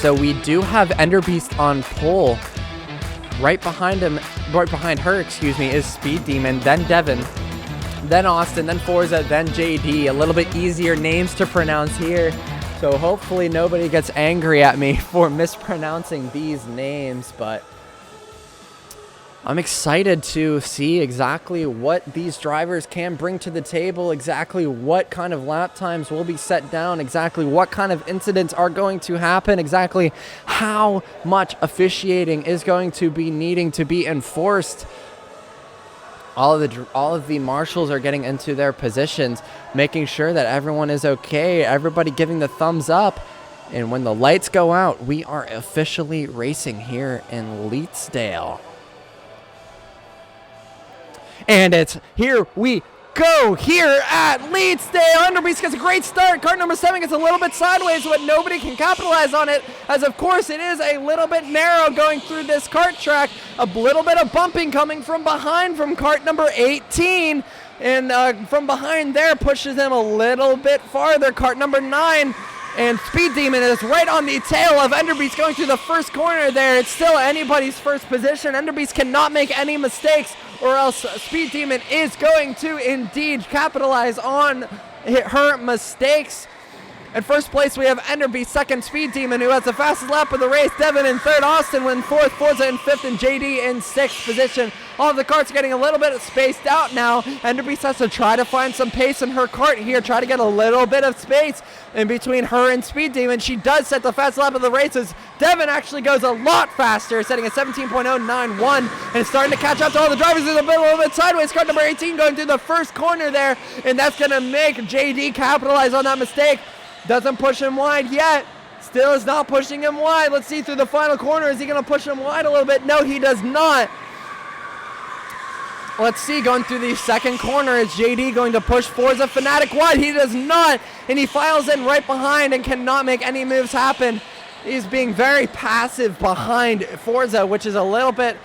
So we do have Enderbeast on pole. Right behind her, is Speed Demon, then Devin, then Austin, then Forza, then JD. A little bit easier names to pronounce here. So hopefully nobody gets angry at me for mispronouncing these names, but I'm excited to see exactly what these drivers can bring to the table, exactly what kind of lap times will be set down, exactly what kind of incidents are going to happen, exactly how much officiating is going to be needing to be enforced. All of the marshals are getting into their positions, making sure that everyone is okay, everybody giving the thumbs up. And when the lights go out, we are officially racing here in Leetsdale. And it's here we go here at Leetsdale. Enderbeast gets a great start. Kart number 7 gets a little bit sideways, but nobody can capitalize on it, as of course it is a little bit narrow going through this kart track. A little bit of bumping coming from behind from kart number 18. And from behind there pushes him a little bit farther. Kart number 9. And Speed Demon is right on the tail of Enderbeast going through the first corner there. It's still anybody's first position. Enderbeast cannot make any mistakes, or else Speed Demon is going to indeed capitalize on her mistakes. In first place, we have Enderbeast, second Speed Demon, who has the fastest lap of the race. Devin in third, Austin in fourth, Forza in fifth, and JD in sixth position. All of the karts are getting a little bit spaced out now. Enderbeast has to try to find some pace in her kart here, try to get a little bit of space in between her and Speed Demon. She does set the fastest lap of the races. Devin actually goes a lot faster, setting a 17.091, and starting to catch up to all the drivers in the middle, a little bit sideways. Kart number 18 going through the first corner there, and that's going to make JD capitalize on that mistake. Doesn't push him wide yet. Still is not pushing him wide. Let's see through the final corner. Is he going to push him wide a little bit? No, he does not. Let's see, going through the second corner, is JD going to push Forza Fanatic wide? He does not, and he files in right behind and cannot make any moves happen. He's being very passive behind Forza, which is a little bit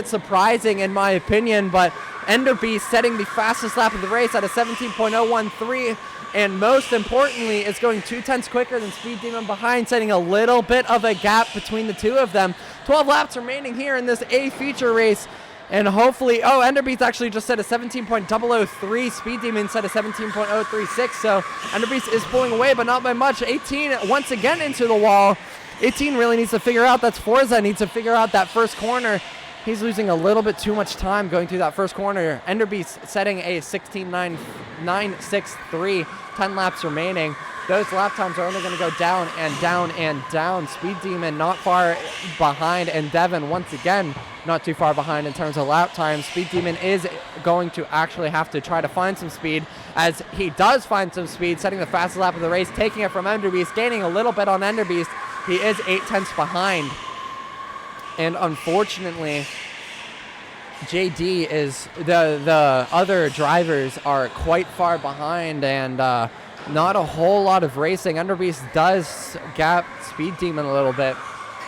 surprising in my opinion, but Enderbeast setting the fastest lap of the race at a 17.013. And most importantly, it's going 2/10 quicker than Speed Demon behind, setting a little bit of a gap between the two of them. 12 laps remaining here in this A feature race. And hopefully, Enderbeast actually just set a 17.003. Speed Demon set a 17.036. So Enderbeast is pulling away, but not by much. 18 once again into the wall. 18 really needs to figure out, that's Forza, needs to figure out that first corner. He's losing a little bit too much time going through that first corner. Enderbeast setting a 16.963, 10 laps remaining. Those lap times are only going to go down and down and down. Speed Demon not far behind, and Devin once again not too far behind in terms of lap time. Speed Demon is going to actually have to try to find some speed, as he does find some speed, setting the fastest lap of the race, taking it from Enderbeast, gaining a little bit on Enderbeast. He is 8/10 behind. And unfortunately, JD is, the other drivers are quite far behind, and not a whole lot of racing. Enderbeast does gap Speed Demon a little bit.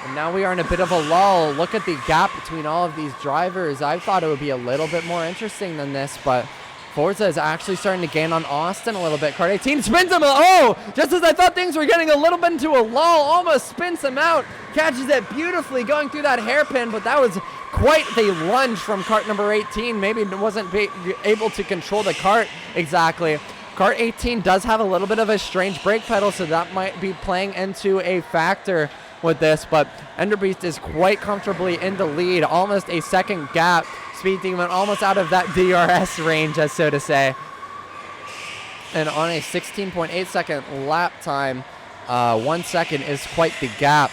And now we are in a bit of a lull. Look at the gap between all of these drivers. I thought it would be a little bit more interesting than this, but Forza is actually starting to gain on Austin a little bit. Kart 18 spins him. Oh, just as I thought things were getting a little bit into a lull, almost spins him out. Catches it beautifully going through that hairpin, but that was quite the lunge from kart number 18. Maybe wasn't able to control the kart exactly. Kart 18 does have a little bit of a strange brake pedal, so that might be playing into a factor with this, but Enderbeast is quite comfortably in the lead, almost a second gap. Speed Demon almost out of that DRS range, as so to say. And on a 16.8 second lap time, 1 second is quite the gap.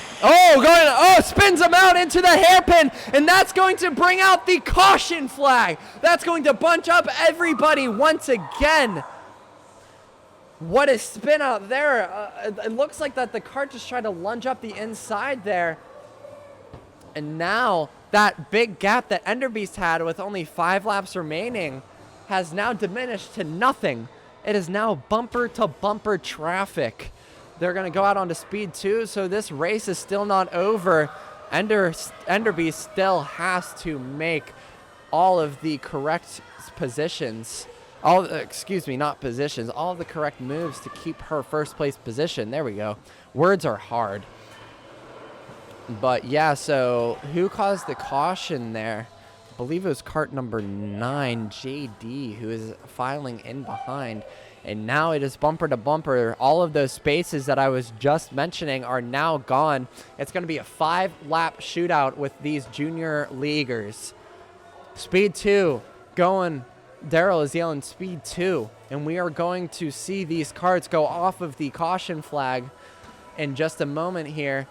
Spins him out into the hairpin, and that's going to bring out the caution flag. That's going to bunch up everybody once again. What a spin out there. It looks like that the kart just tried to lunge up the inside there. And now that big gap that Enderbeast had with only 5 laps remaining has now diminished to nothing. It is now bumper to bumper traffic. They're going to go out onto speed 2, so this race is still not over. Enderbeast still has to make all of the correct positions. All of the correct moves to keep her first place position. There we go. Words are hard. But yeah, so who caused the caution there? I believe it was cart number 9, JD, who is filing in behind. And now it is bumper to bumper. All of those spaces that I was just mentioning are now gone. It's going to be a 5-lap shootout with these junior leaguers. Speed 2 going. Daryl is yelling speed 2. And we are going to see these carts go off of the caution flag in just a moment here.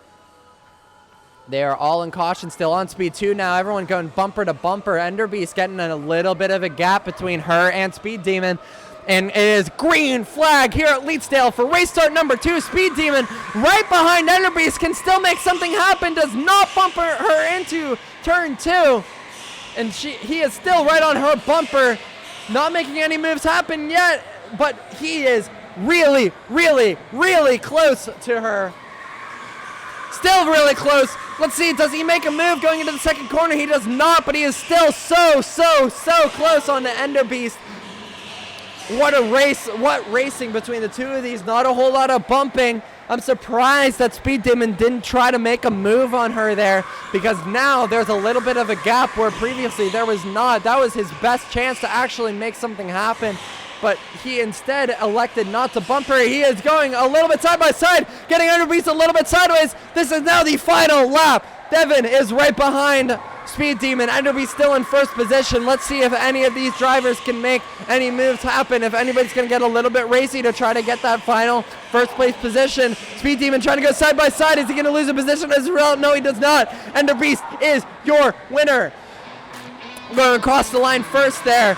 They are all in caution, still on speed 2 now. Everyone going bumper to bumper. Enderbeast getting a little bit of a gap between her and Speed Demon. And it is green flag here at Leetsdale for race start number 2. Speed Demon right behind Enderbeast can still make something happen. Does not bumper her into turn 2. And he is still right on her bumper. Not making any moves happen yet. But he is really, really, really close to her. Still really close. Let's see, does he make a move going into the second corner? He does not, but he is still so close on the Enderbeast. What a race, what racing between the two of these. Not a whole lot of bumping. I'm surprised that Speed Demon didn't try to make a move on her there, because now there's a little bit of a gap where previously there was not. That was his best chance to actually make something happen. But he instead elected not to bump her. He is going a little bit side by side, getting Enderbeast a little bit sideways. This is now the final lap. Devin is right behind Speed Demon. Enderbeast still in first position. Let's see if any of these drivers can make any moves happen. If anybody's going to get a little bit racy to try to get that final first place position. Speed Demon trying to go side by side. Is he going to lose a position as well? No, he does not. Enderbeast is your winner. Going across the line first there.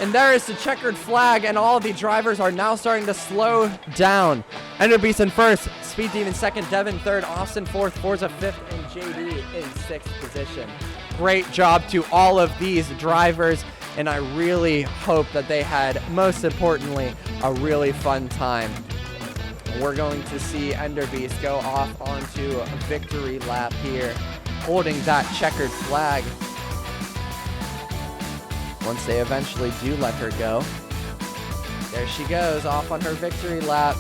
And there is the checkered flag, and all of the drivers are now starting to slow down. Enderbeast in first, Speed Demon second, Devin third, Austin fourth, Forza fifth, and JD in sixth position. Great job to all of these drivers, and I really hope that they had, most importantly, a really fun time. We're going to see Enderbeast go off onto a victory lap here, holding that checkered flag. Once they eventually do let her go. There she goes, off on her victory lap.